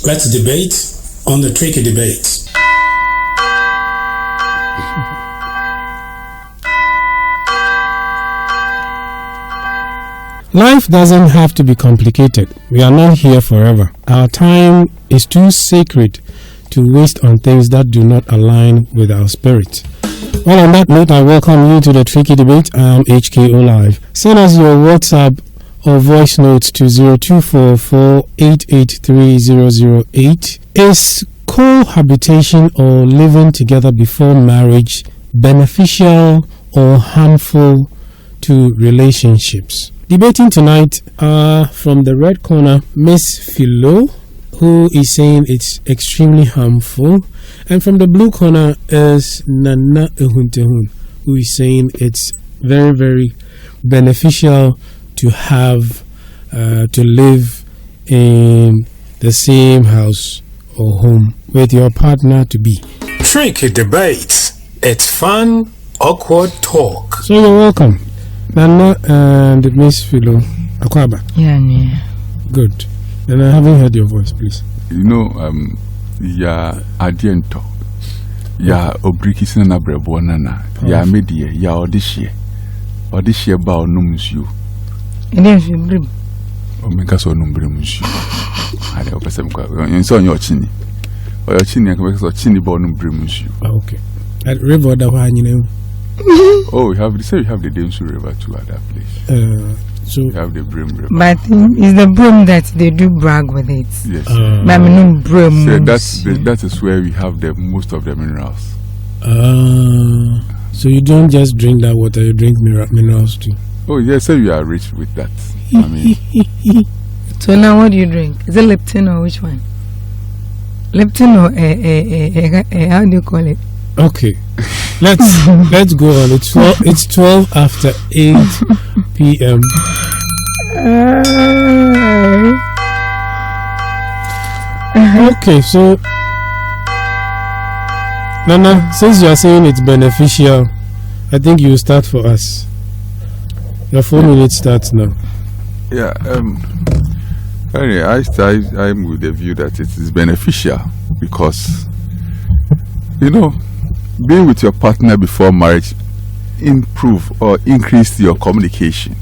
Let's debate on the tricky debate. Life doesn't have to be complicated. We are not here forever. Our time is too sacred to waste on things that do not align with our spirit. Well, on that note, I welcome you to the Tricky Debate. I am HKO Live. Send us your WhatsApp or voice notes to 0244-883-008. Is cohabitation or living together before marriage beneficial or harmful to relationships? Debating tonight are from the red corner, Miss Philo, who is saying it's extremely harmful, and from the blue corner is Nana Ehuntehun, who is saying it's very, very beneficial to have to live in the same house or home with your partner to be. Tricky debate. It's fun, awkward talk. So you're welcome. Nana and Miss Philo Akwaba. Yeah. Good. And I haven't heard your voice, please. You know, Adiento. Ya Obrikis na Brebo Nana. Ya Media, ya Odishie. Odishie ba onumsyu. And then she brim. Omega so numbrimsyu. I don't person. You saw your chini. Or your chini, I can make chini ba onumbrimusyu. Okay. At River, the one you know. Oh, we have the Damsu River too at that place. So we have the Brim River. But it's the broom that they do brag with it. Yes. But no broom. So that is where we have the most of the minerals. So you don't just drink that water, you drink minerals too. Oh yes, so you are rich with that. I mean. So now what do you drink? Is it Lipton or which one? Lipton or how do you call it? Okay, let's go on. It's 12 after 8 p.m. Okay, so Nana, since you are saying it's beneficial, I think you start for us. Your 4 minutes starts now. Yeah. Anyway, I'm with the view that it is beneficial because being with your partner before marriage improve or increase your communication.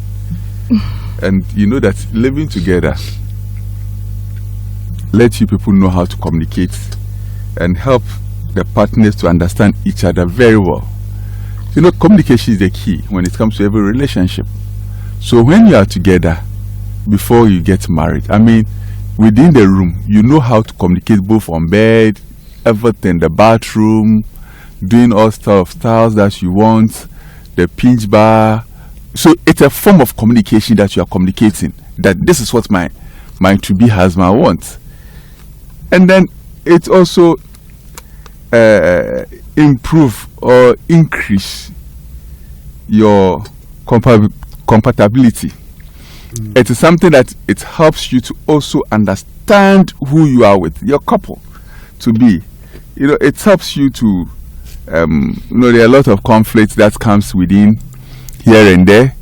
And you know that living together let you people know how to communicate and help the partners to understand each other very well. Communication is the key when it comes to every relationship. So when you are together before you get married, I mean, within the room, you know how to communicate both on bed, everything, the bathroom, doing all styles that you want, the pinch bar. So it's a form of communication that you are communicating, that this is what my to-be husband wants. And then it also improve or increase your compatibility. It is something that it helps you to also understand who you are with, your couple to be. It helps you to there are a lot of conflicts that comes within here and there.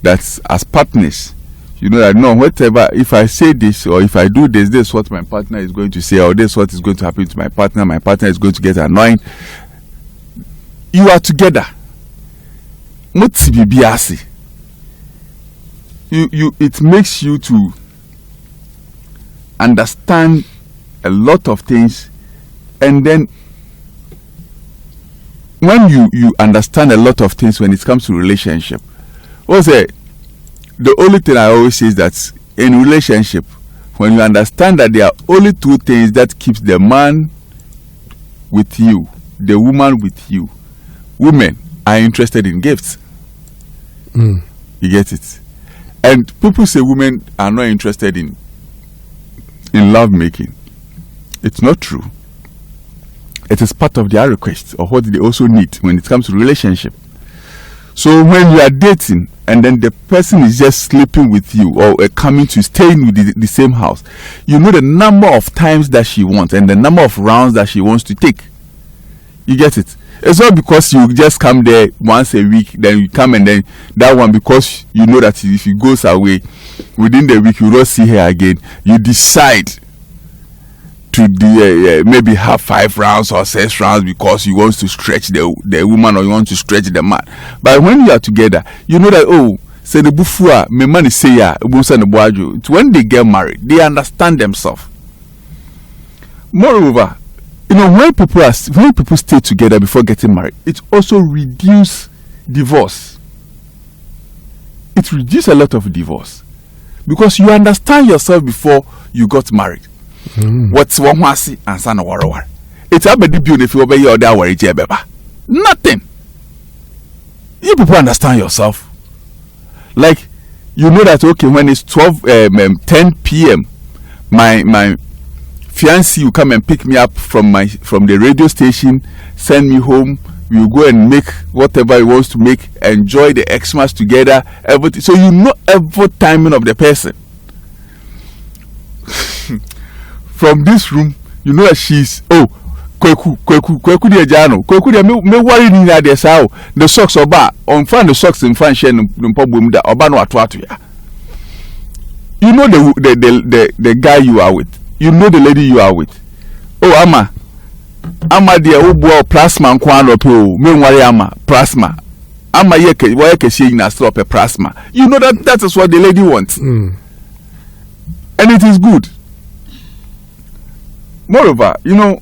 That's as partners, that no, whatever, if I say this or if I do this is what my partner is going to say, or this is what is going to happen to my partner is going to get annoyed. You are together. It makes you to understand a lot of things, and then when you understand a lot of things when it comes to relationship, the only thing I always say is that in relationship, when you understand that there are only two things that keeps the man with you, the woman with you. Women are interested in gifts. You get it? And people say women are not interested in love making. It's not true. It is part of their request or what they also need when it comes to relationship. So when you are dating and then the person is just sleeping with you or staying with the same house, you know the number of times that she wants and the number of rounds that she wants to take. You get it? It's not because you just come there once a week, then you come and then that one, because you know that if he goes away within the week, you don't see her again. You decide to maybe have 5 rounds or 6 rounds because you want to stretch the woman or you want to stretch the man. But when you are together, you know that, oh, say the bufua, me man is say ya, when they get married, they understand themselves. Moreover, you know, when people stay together before getting married, it also reduces divorce. It reduces a lot of divorce because you understand yourself before you got married. What's one wasi and son of war? It's a bit beautiful if you obey your dad. Nothing. You people understand yourself. Like, you know that, okay, when it's 10 p.m., my fiancé will come and pick me up from the radio station, send me home. We'll go and make whatever he wants to make, enjoy the Xmas together, everything. So you know every timing of the person. From this room, you know that she's kweku de jano kweku de me worry ni na de sao the socks oba on fan the socks in fan share no problem da oba no ato ya. You know the guy you are with, you know the lady you are with. Oh, ama de obo plasma nkwa no pe o me worry ama plasma ama ye ke she na stop a plasma. You know that is what the lady wants. And it is good. Moreover, you know,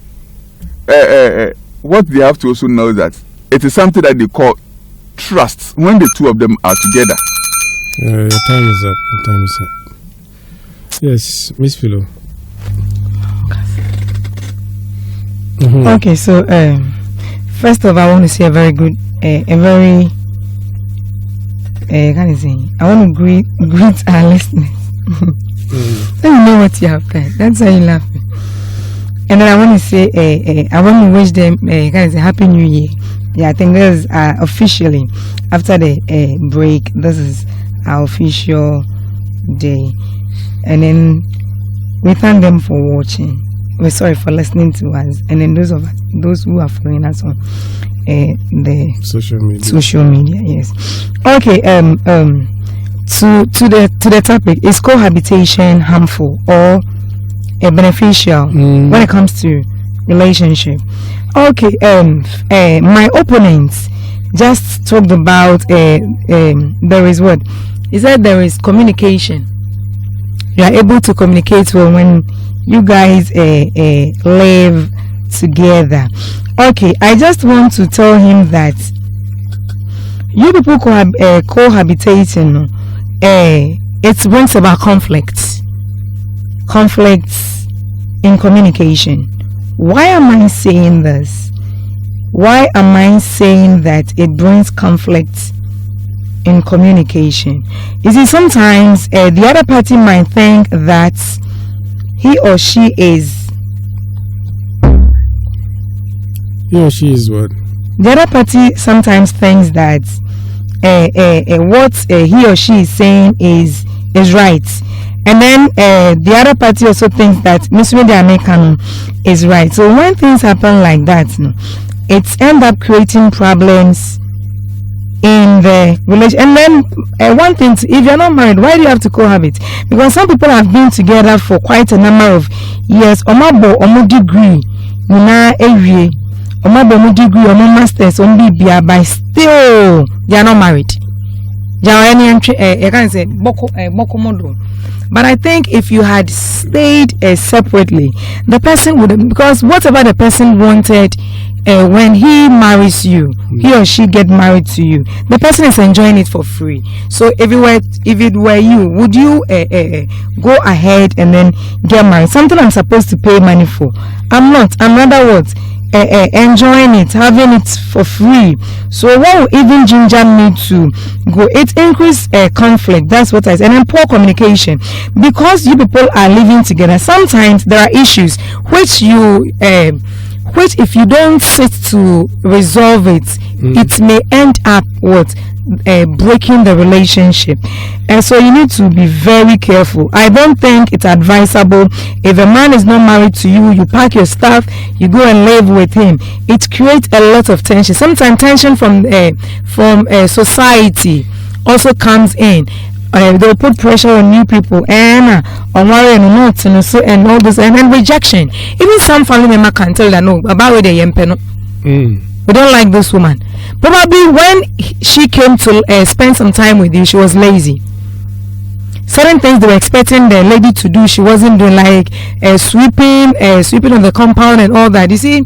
what they have to also know is that it is something that they call trust when the two of them are together. Your time is up. Your time is up. Yes, Miss Philo. Okay, so first of all, I want to say a very good, I want to greet our listeners. Let me know what you have heard. That's why you're laughing. And then I want to say, I want to wish them guys a happy new year. Yeah, I think this is officially after the break. This is our official day, and then we thank them for watching. We're sorry for listening to us, and then those who are following us on the social media. Yes. Okay. To the topic, is cohabitation harmful or beneficial when it comes to relationship? Okay. My opponents just talked about there is what he said. There is communication. You are able to communicate well when you guys live together. Okay, I just want to tell him that you people cohabitating, it brings about conflicts in communication. Why am I saying this? Why am I saying that it brings conflicts in communication? You see, sometimes the other party might think that he or she is what? The other party sometimes thinks that what he or she is saying is right, and then the other party also thinks that Miss American is right. So when things happen like that, it ends up creating problems in the relation. And then one thing, if you're not married, why do you have to cohabit? Because some people have been together for quite a number of years. Omabo omo degree, omo degree, omo masters, BBA, but still they are not married. But I think if you had stayed separately, the person would, because whatever the person wanted when he marries you, he or she get married to you, the person is enjoying it for free. So if it were you, would you go ahead and then get married? Something I'm supposed to pay money for. I'm not. I'm rather what? Enjoying it, having it for free. So what will even ginger me to go? It increase conflict. That's what I say. And then poor communication, because you people are living together. Sometimes there are issues which if you don't sit to resolve it, it may end up breaking the relationship. And so you need to be very careful. I don't think it's advisable if a man is not married to you, you pack your stuff, you go and live with him. It creates a lot of tension. Sometimes tension from society also comes in. they'll put pressure on new people and on worrying not and all this, and then rejection. Even some family member can tell that no about where they yempeno. We don't like this woman. Probably when she came to spend some time with you, she was lazy. Certain things they were expecting the lady to do, she wasn't doing, like sweeping of the compound and all that. You see,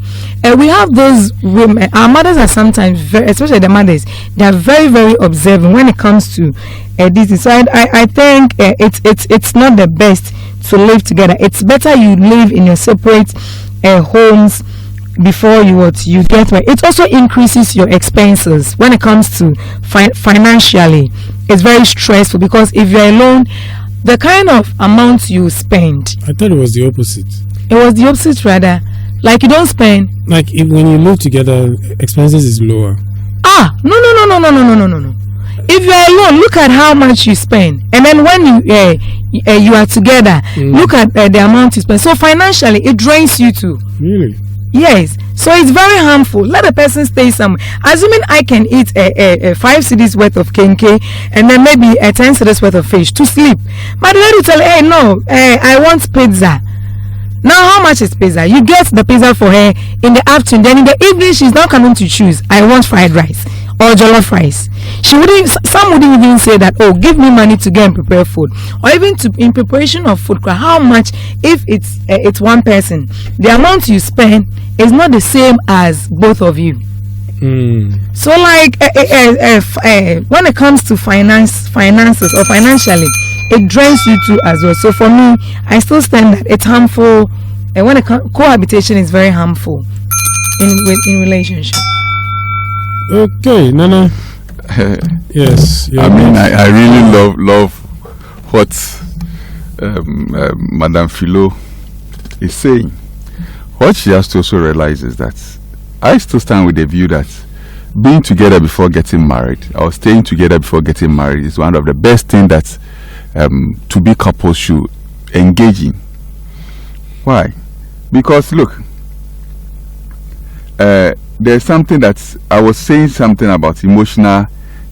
we have those women. Our mothers are sometimes very, especially the mothers, they are very, very observant when it comes to this. So I think it's not the best to live together. It's better you live in your separate homes before you get married. It also increases your expenses when it comes to financially. It's very stressful because if you're alone, the kind of amount you spend. I thought it was the opposite. It was the opposite rather. Like you don't spend. Like when you live together, expenses is lower. No. If you're alone, look at how much you spend, and then when you are together, look at the amount you spend. So financially, it drains you too. Really? Yes, so it's very harmful. Let a person stay somewhere. Assuming I can eat a 5 cedis worth of kenke and then maybe a 10 cedis worth of fish to sleep. But the lady will tell, hey, no, I want pizza. Now, how much is pizza? You get the pizza for her in the afternoon. Then in the evening, she's not coming to choose. I want fried rice or jollof rice. Some wouldn't even say that, oh, give me money to get and prepare food. Or even in preparation of food, how much, if it's one person, the amount you spend is not the same as both of you. So like when it comes to finances or financially, it drains you too as well. So for me, I still stand that it's harmful, and when cohabitation is very harmful in relationship. Okay, Nana. Yes. I mean, I really love what Madam Philo is saying. What she has to also realize is that I still stand with the view that being together before getting married, or staying together before getting married, is one of the best things that to be couples should engage in. Why? Because look, there's something that I was saying something about emotional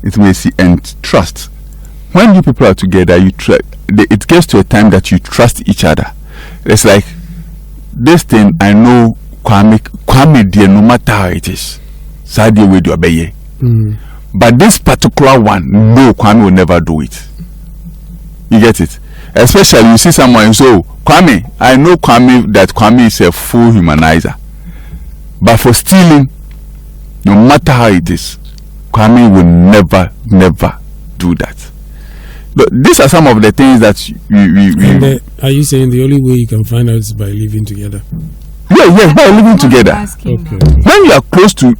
intimacy and trust. When you people are together, it gets to a time that you trust each other. It's like, this thing I know Kwame dear, no matter how it is. Sadie with your baby. But this particular one, no, Kwame will never do it. You get it? Especially you see someone, so Kwame, I know that Kwame is a full humanizer. But for stealing, no matter how it is, Kwame will never do that. But these are some of the things that we are you saying the only way you can find out is by living together? Yes, by living together. Okay. When you are close to,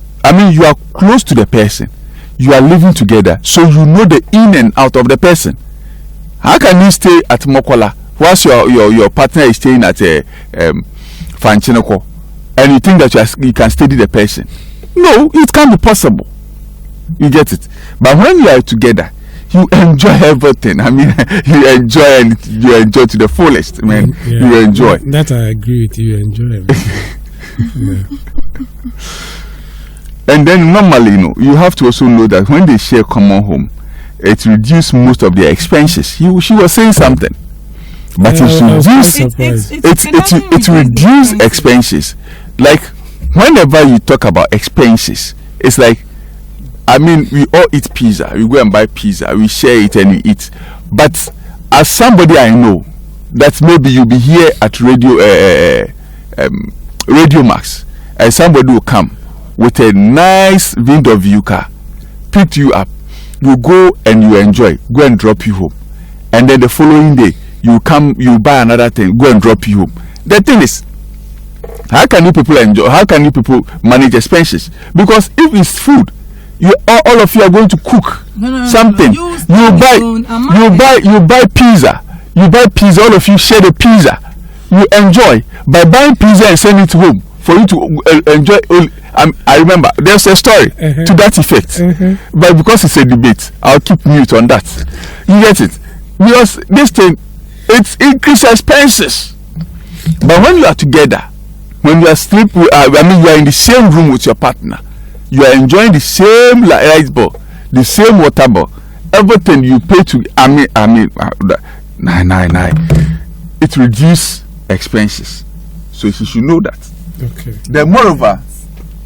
you are close to the person, you are living together, so you know the in and out of the person. How can you stay at Mokola whilst your partner is staying at Fanchinoko, and you think that you can study the person? No, it can't be possible. You get it? But when you are together, you enjoy everything. You enjoy to the fullest, man. Yeah. You enjoy. That I agree with you. Enjoy everything. And then normally, you have to also know that when they share common home, it reduces most of their expenses. She was saying something, but it reduces expenses. Like whenever you talk about expenses, it's like, we all eat pizza. We go and buy pizza. We share it and we eat. But as somebody I know, that maybe you'll be here at Radio Max, and somebody will come with a nice Vindoview car, pick you up. You go and you enjoy. Go and drop you home. And then the following day, you come, you buy another thing. Go and drop you home. The thing is, how can you people enjoy? How can you people manage expenses? Because if it's food, all of you are going to cook something. You buy pizza. You buy pizza. All of you share the pizza. You enjoy by buying pizza and send it home for you to enjoy. I remember there's a story to that effect, but because it's a debate, I'll keep mute on that. You get it? Because this thing, it's increased expenses. But when you are together, when you are sleeping, you are in the same room with your partner. You are enjoying the same rice bowl, the same water bowl, everything you pay to, it reduce expenses. So he should know that. Okay. Then moreover,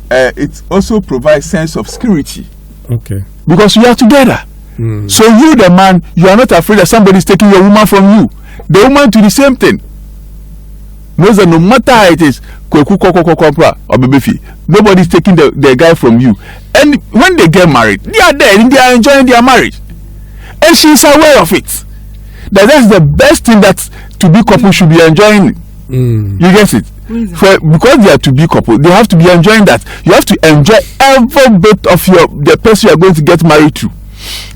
it also provides sense of security. Okay. Because you are together. So you, the man, you are not afraid that somebody is taking your woman from you. The woman do the same thing. Knows that no matter how it is, nobody is taking the guy from you. And when they get married, they are there and they are enjoying their marriage. And she is aware of it. That's the best thing that to be couple should be enjoying. You get it? Because they are to be couple, they have to be enjoying that. You have to enjoy every bit of the person you are going to get married to.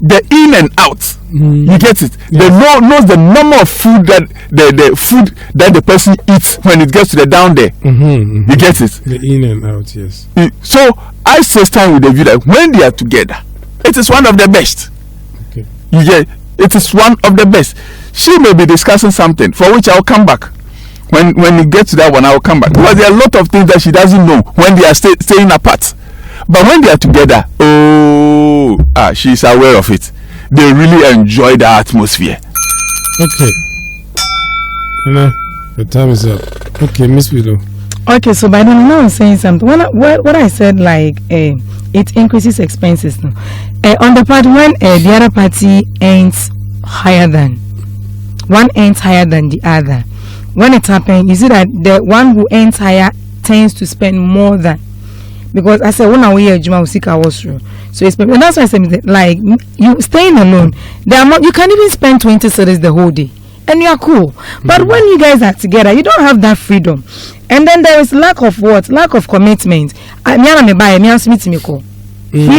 The in and out. You get it? Yes. They knows the number of food that the food that the person eats when it gets to the down there. You get it? The in and out, yes. So I say stand with the view that when they are together, it is one of the best. Okay. You get it is one of the best. She may be discussing something for which I'll come back. When we get to that one, I'll come back. Because there are a lot of things that she doesn't know when they are staying apart. But when they are together, she's aware of it. They really enjoy the atmosphere. Okay. The time is up. Okay, Miss Philo. Okay, so by the way, now I'm saying something. What I said, like, it increases expenses. No? On the part when the other party earns higher than the other. When it happens, you see that the one who earns higher tends to spend more than. Because I said, when I wear Juma Usika was true. So it's, and that's why I said, like, you staying alone, you can even spend 20 cedis the whole day. And you are cool. But when you guys are together, you don't have that freedom. And then there is lack of what? Lack of commitment. Free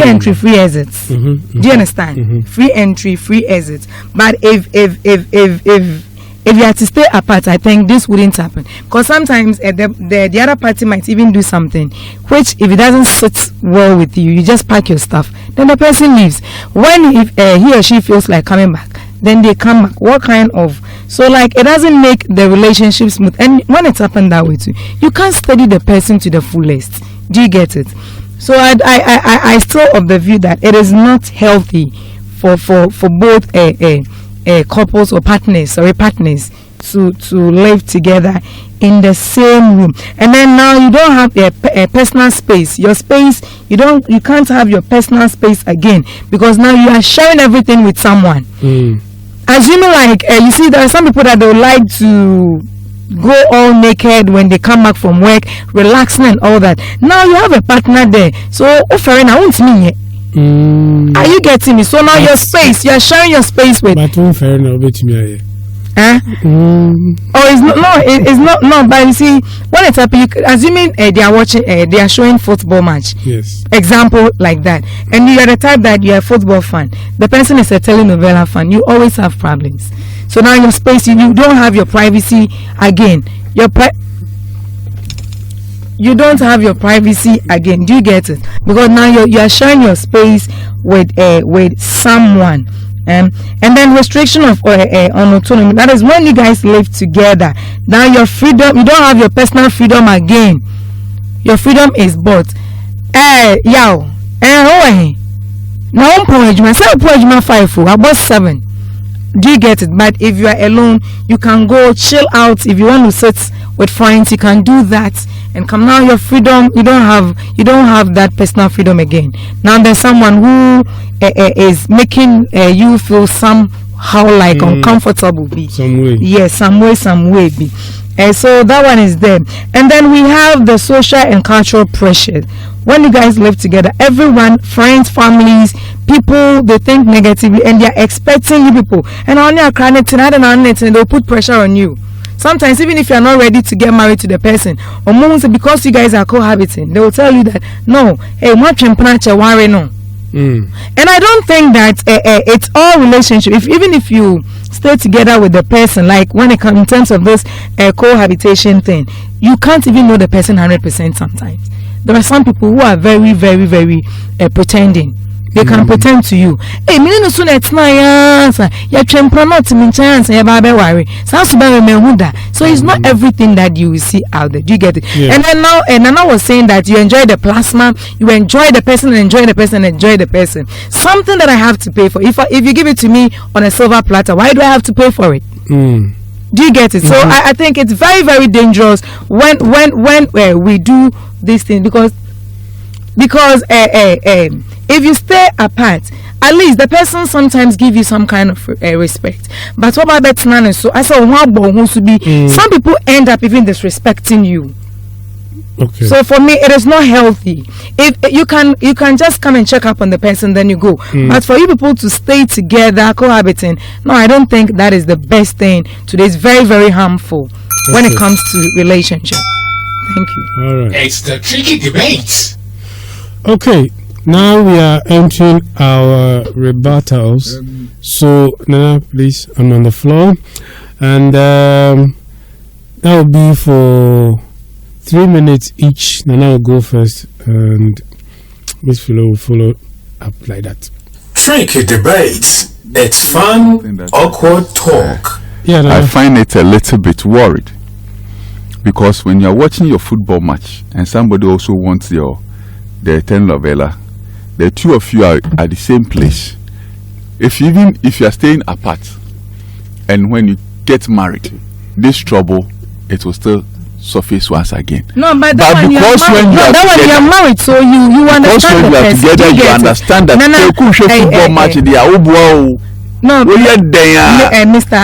entry, free exits. Do you understand? Free entry, free exits. But if you had to stay apart, I think this wouldn't happen. Because sometimes the other party might even do something which, if it doesn't sit well with you, you just pack your stuff. Then the person leaves. When if he or she feels like coming back, then they come back. What kind of... So, like, it doesn't make the relationship smooth. And when it's happened that way too, you can't study the person to the fullest. Do you get it? So, I still of the view that it is not healthy for both couples or partners to live together in the same room. And then now you don't have a personal space. Your space, you can't have your personal space again, because now you are sharing everything with someone. Assuming, like, you see, there are some people that they would like to go all naked when they come back from work, relaxing and all that. Now you have a partner there, so offering, I won't mean it. Are you getting me? So now your space, you're sharing your space with. But fair enough, me. Oh, it's not. No, but you see, when it's happening, assuming they are watching, they are showing football match. Yes. Example like that, and you are the type that you are a football fan. The person is a telenovela fan. You always have problems. So now your space, you don't have your privacy again. You don't have your privacy again. Do you get it? Because now you are sharing your space with someone. And then restriction of on autonomy. That is when you guys live together. Now your freedom, you don't have your personal freedom again. Your freedom is bought. Now I'm 7. Do you get it? But if you are alone, you can go chill out. If you want to sit with friends, you can do that and come. Now your freedom, you don't have that personal freedom again. Now there's someone who is making you feel somehow like uncomfortable. Some way. Yes, some way be. So that one is there. And then we have the social and cultural pressure. When you guys live together, everyone, friends, families, people, they think negatively and they're expecting you people. And on your credit tonight and they'll put pressure on you. Sometimes even if you're not ready to get married to the person, or because you guys are cohabiting, they will tell you that no, hey, worry no. And I don't think that it's all relationship. Even if you stay together with the person, like when it comes in terms of this cohabitation thing, you can't even know the person 100% sometimes. There are some people who are very, very, very pretending. They can pretend to you. Hey, me no soon it's my answer. You champion not to me chance. You baby worry. Sounds bad me huda. So it's not everything that you see out there. Do you get it? Yeah. And then now, I was saying that you enjoy the plasma, you enjoy the person, enjoy the person, enjoy the person. Something that I have to pay for. If you give it to me on a silver platter, why do I have to pay for it? Do you get it? So I think it's very, very dangerous when we do this thing because if you stay apart, at least the person sometimes give you some kind of respect. But what about that? So I saw some people end up even disrespecting you. Okay. So for me, it is not healthy. If you can just come and check up on the person, then you go. But for you people to stay together, cohabiting, no, I don't think that is the best thing. Today is very, very harmful when it comes to relationship. Thank you. All right. It's the tricky debate. Okay. Now we are entering our rebuttals. So Nana, please, I'm on the floor, and that will be for 3 minutes each. Nana will go first, and Miss Philo will follow up like that. Tricky debate. It's fun, awkward talk. Yeah, Nana. I find it a little bit worried because when you're watching your football match and somebody also wants the telenovela, the two of you are at the same place. If you are staying apart, and when you get married, this trouble it will still surface once again. No, but because when you are married, so you understand the person. Because when you are together, you understand that football match they are no, Mr.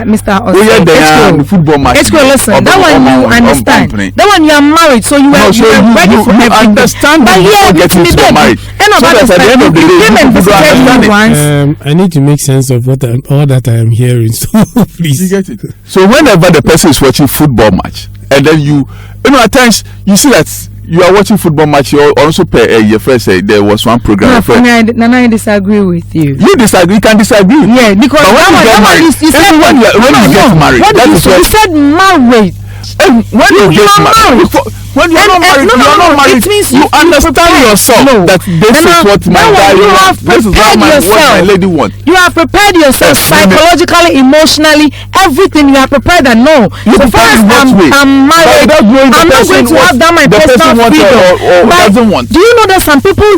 football match. Listen, that one you understand. That one you are married, so you are ready for everything. Understand but yeah, getting so married. And so that at the end of the day, I need to make sense of all that I am hearing. So please, you get it. So whenever the person is watching football match, and then you know at times you see that you are watching football match, you also pay your first there was one program. Nana, I disagree with you. You disagree, you can disagree. Yeah, because when you get married, you said married. When you get married, when you are not married, you are not married. It means you understand yourself that this is what my guy wants. This is what my lady wants. You have prepared yourself psychologically, emotionally, everything. You have prepared that. No, so first I'm married. I'm not going to have that my personal freedom. Do you know that some people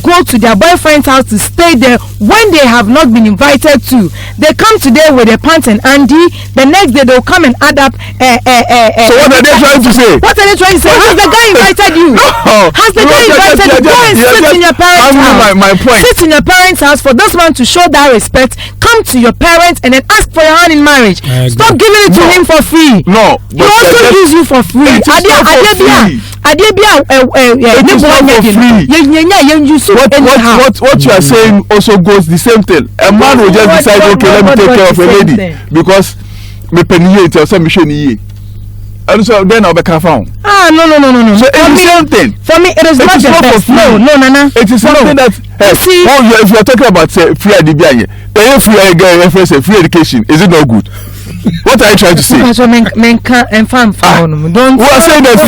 go to their boyfriend's house to stay there when they have not been invited to? They come today with their pants and Andy. The next day they'll come and add up. So what are they trying to say? What are they trying to say? Has the guy invited you? Has the guy invited you? Go and sit in your parents' house. My point. Sit in your parents' house for this man to show that respect. Come to your parents and then ask for your hand in marriage. Stop giving it to him for free. No, he also use you for free. It is not for free. What you are saying also goes the same thing. A man will just decide, okay, let me take care of a lady because me penny tell some mission. And so then I'll be found. No. So it's the same thing. For me, it is not the best. No, Nana. It is something that see. If you are talking about free education, free education, is it not good? What are you trying to say? Don't. We are saying that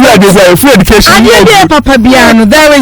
free education. There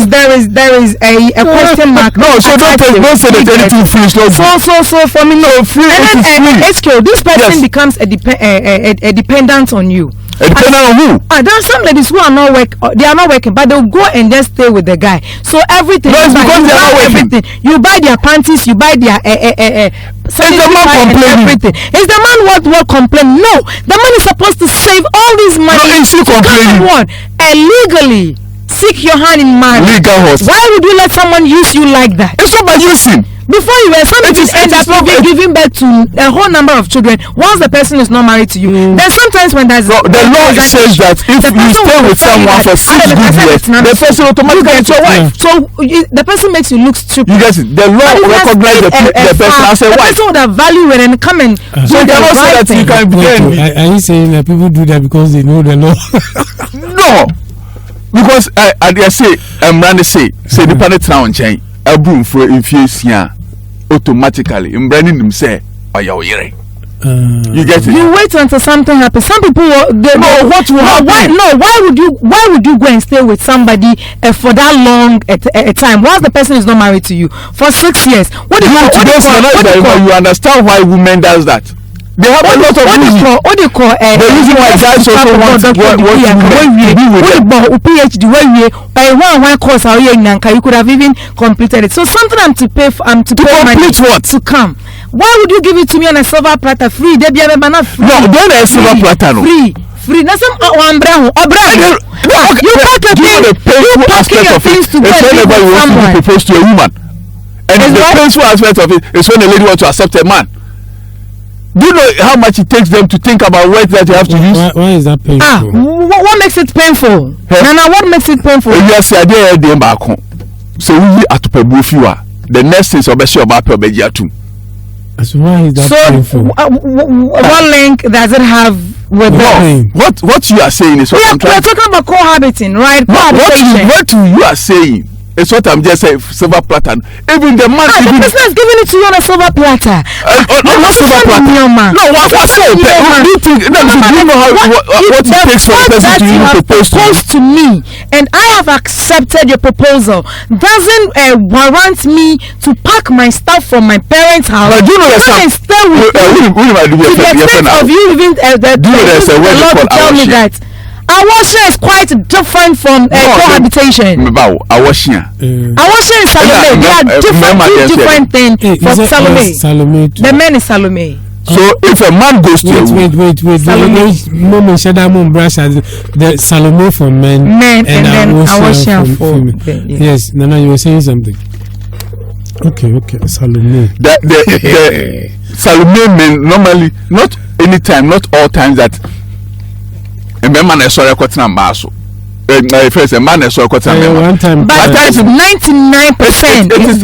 is a question mark. No, so don't say that anything free is not good. So for me, no free. And then this person becomes a dependent on you. Depending on who? There are some ladies who are not they are not working, but they'll go and just stay with the guy. So everything. No, it's because they are not working. You buy their panties, you buy their Is the man complaining? Is the man what complain? No, the man is supposed to save all this money. No, is he complaining? What? Illegally seek your hand in marriage. Legal host. Why would you let someone use you like that? It's not by using. Before you were somebody end up giving birth to a whole number of children once the person is not married to you. Then sometimes when there's the law says that if you stay with someone for 6 good years, the person automatically gets your wife. So the person makes you look stupid. You get it. The law recognizes the person as a wife. The person would have value it and come and so they don't say that you can begin. Are you saying that people do that because they know the law? No, because I say Randy say the planet now on chain. A broom for infusing automatically in branding them say, "Are you hearing?" You get it? You wait until something happens. Some people what will happen? Why would you go and stay with somebody for that long a time once the person is not married to you for 6 years? You understand why women does that? They have a lot of reasons. What do you call the reason why guys also want to be with them. PhD one course you could have even completed it. So something I'm to pay money what? To come. Why would you give it to me on a silver platter free? They be not free. No, don't a silver platter. No. Free. That's one brown. You pack your things to get someone. To propose to a woman, and the painful aspect of it is when a lady wants to accept a man. Do you know how much it takes them to think about words that they have to use? Why is that painful? What makes it painful? Nana, what makes it painful? Yes, I did them back home. So we at the next thing is obviously about Pebegia too. So why is that painful? What link does it have with that? What you are saying is what I'm trying. We're talking about cohabiting, right? What you are saying. It's what I'm just saying, silver platter. Even the man. The person is giving it to you on a silver platter. Not silver platter. No, what say? Do you know what it takes for the person to even propose to me, and I have accepted your proposal, doesn't warrant me to pack my stuff from my parents' house. But do you know there's some? Stay with you. To the extent of you even tell me that. Awashing is quite different from cohabitation. Awashing is Salome. They are different things from Salome. The man is Salome. So if a man goes to wait, the Salome for men and then Awashing for women. Yes, Nana, you were saying something. Okay, Salome. The Salome men normally, not anytime, not all times that. A man is sorry, what's not maso. First, a man is sorry, what's not one time. But 99% is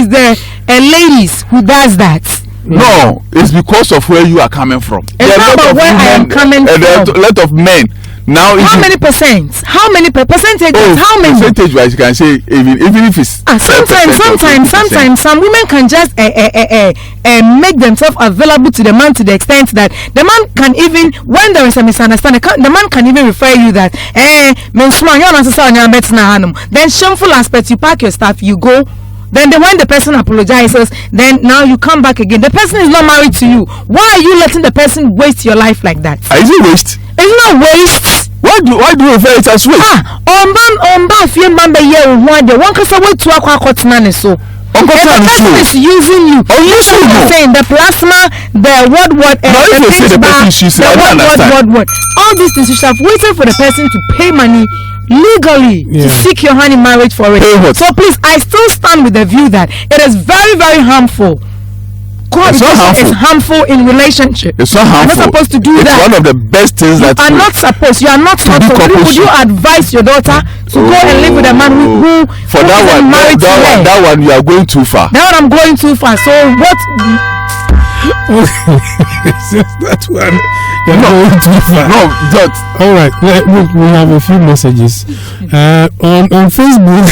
the ladies who does that. No, it's because of where you are coming from. It's not about where I am coming from. A lot of men. Now, how many percent? How many percentages? How many percentage-wise you can say even if it's sometimes some women can just make themselves available to the man to the extent that the man can even, when there is a misunderstanding, the man can even refer you that then shameful aspect, you pack your stuff, you go. Then when the person apologizes, then now you come back again. The person is not married to you. Why are you letting the person waste your life like that? Is it waste? It's not waste. Why do you refer it as waste? The person is using you. You should be saying the plasma, the what, all these things you should have waited for the person to pay money legally to seek your hand in marriage for it. So please, I still stand with the view that it is very, very harmful. Cohabitation is harmful in relationship. It's not harmful. You're not supposed to do that. It's one of the best things that you are not supposed. You are not supposed. Would you advise your daughter to go and live with a man who for that one you are going too far. That one I'm going too far. So what? That one you're going too far. No, that. All right. We have a few messages on Facebook.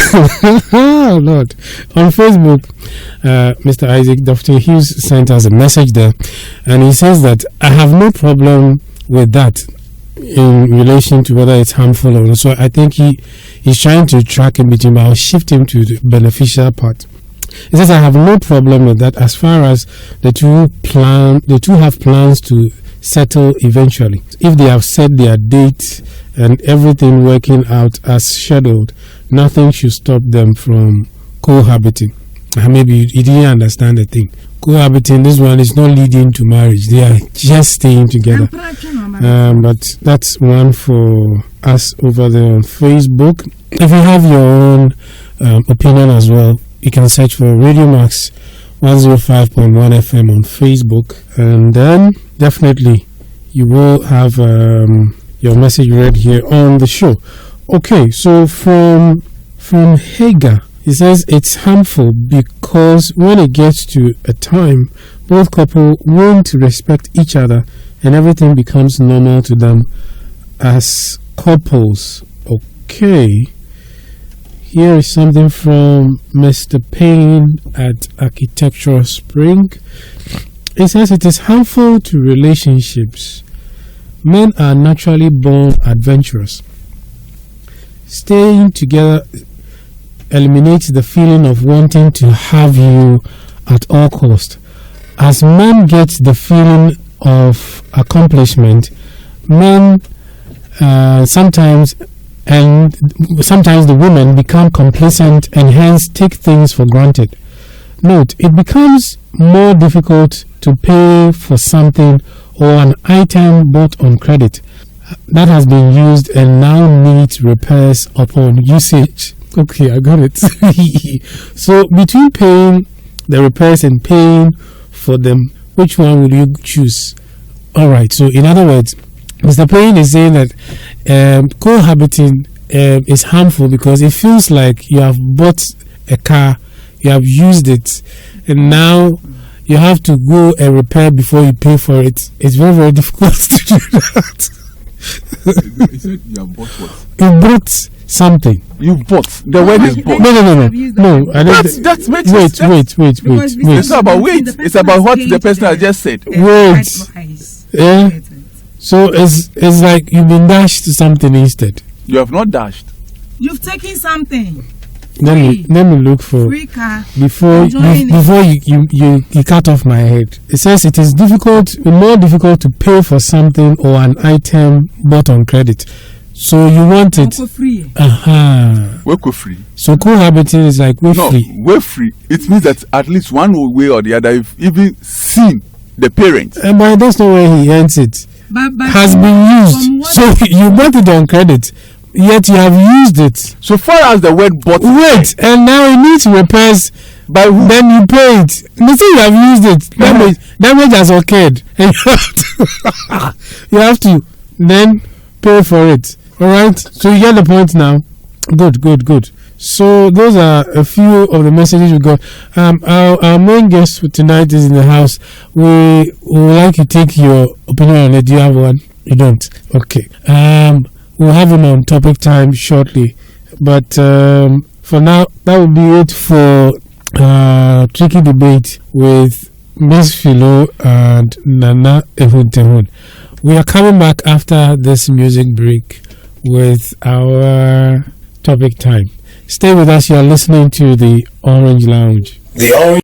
Oh Lord, on Facebook. Mr. Isaac Dr. Hughes sent us a message there, and he says that I have no problem with that in relation to whether it's harmful or not. So I think he's trying to track in between, but I'll shift him to the beneficial part. He says I have no problem with that as far as the two have plans to settle eventually. If they have set their date and everything working out as scheduled, nothing should stop them from cohabiting. Maybe you didn't understand the thing. Cohabiting, this one is not leading to marriage. They are just staying together. But that's one for us over there on Facebook. If you have your own opinion as well, you can search for Radio Max 105.1 FM on Facebook, and then definitely you will have your message read here on the show. Okay, so from Hager, he says it's harmful because when it gets to a time, both couples won't respect each other and everything becomes normal to them as couples. Okay. Here is something from Mr. Payne at Architectural Spring. It says it is harmful to relationships. Men are naturally born adventurous. Staying together eliminates the feeling of wanting to have you at all cost. As men get the feeling of accomplishment, men sometimes the women become complacent and hence take things for granted. Note, it becomes more difficult to pay for something or an item bought on credit that has been used and now needs repairs upon usage. Okay, I got it. So between paying the repairs and paying for them, which one will you choose? Alright, so in other words, Mr. Payne is saying that cohabiting is harmful because it feels like you have bought a car, you have used it, and now you have to go and repair before you pay for it. It's very, very difficult to do that. You said you have bought what? You bought something. You bought. The word is bought. No. I don't. That makes Wait. It's not about weight. It's about what the person has just said. Wait. Yeah. So it's like you've been dashed to something instead. You have not dashed. You've taken something. Let me look for Free car. before you cut off my head. It says it is more difficult to pay for something or an item bought on credit. So you want it. Free. We're free. So cohabiting is like we're free. We're free. It means that at least one way or the other, you've even seen the parents. But that's not where he ends it. But has been used. So you bought it on credit, yet you have used it. So far as the word bought. Wait, and now it needs repairs. By who? Then you pay it. You see, you have used it. Damage has occurred. And you have to then pay for it. Alright? So you get the point now. Good. So those are a few of the messages we got. Our main guest for tonight is in the house. We would like to take your opinion on it. Do you have one? You don't? Okay. We'll have him on topic time shortly. But for now, that will be it for Tricky Debate with Miss Philo and Nana Ehun. We are coming back after this music break with our topic time. Stay with us. You are listening to the Orange Lounge. The Orange